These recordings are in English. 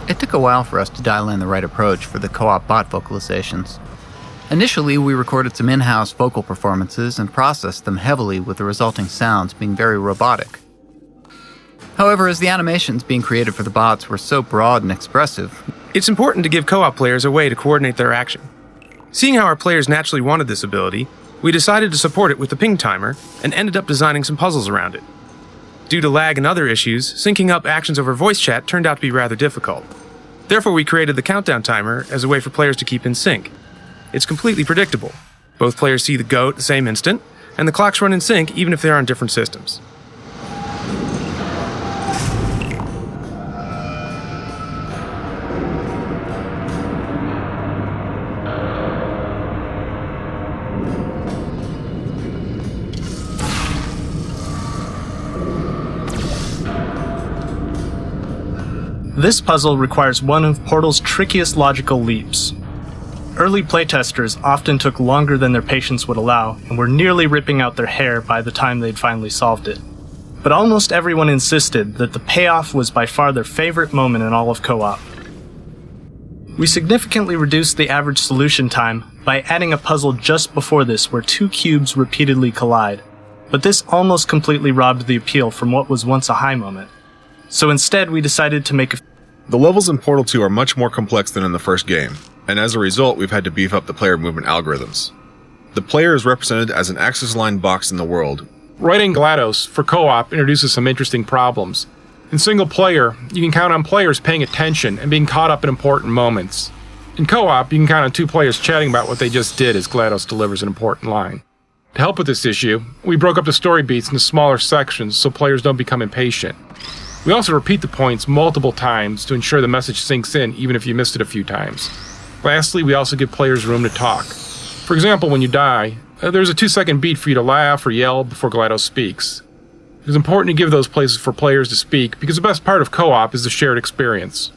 It took a while for us to dial in the right approach for the co-op bot vocalizations. Initially, we recorded some in-house vocal performances and processed them heavily, with the resulting sounds being very robotic. However, as the animations being created for the bots were so broad and expressive, it's important to give co-op players a way to coordinate their action. Seeing how our players naturally wanted this ability, we decided to support it with the ping timer and ended up designing some puzzles around it. Due to lag and other issues, syncing up actions over voice chat turned out to be rather difficult. Therefore, we created the countdown timer as a way for players to keep in sync. It's completely predictable. Both players see the go at the same instant, and the clocks run in sync even if they're on different systems. This puzzle requires one of Portal's trickiest logical leaps. Early playtesters often took longer than their patience would allow, and were nearly ripping out their hair by the time they'd finally solved it. But almost everyone insisted that the payoff was by far their favorite moment in all of co-op. We significantly reduced the average solution time by adding a puzzle just before this where two cubes repeatedly collide, but this almost completely robbed the appeal from what was once a high moment. So instead, we decided to make The levels in Portal 2 are much more complex than in the first game, and as a result, we've had to beef up the player movement algorithms. The player is represented as an axis-aligned box in the world. Writing GLaDOS for co-op introduces some interesting problems. In single player, you can count on players paying attention and being caught up in important moments. In co-op, you can count on two players chatting about what they just did as GLaDOS delivers an important line. To help with this issue, we broke up the story beats into smaller sections so players don't become impatient. We also repeat the points multiple times to ensure the message sinks in even if you missed it a few times. Lastly, we also give players room to talk. For example, when you die, there's a 2-second beat for you to laugh or yell before GLaDOS speaks. It's important to give those places for players to speak because the best part of co-op is the shared experience.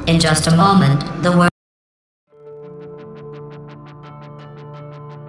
In just a moment, the word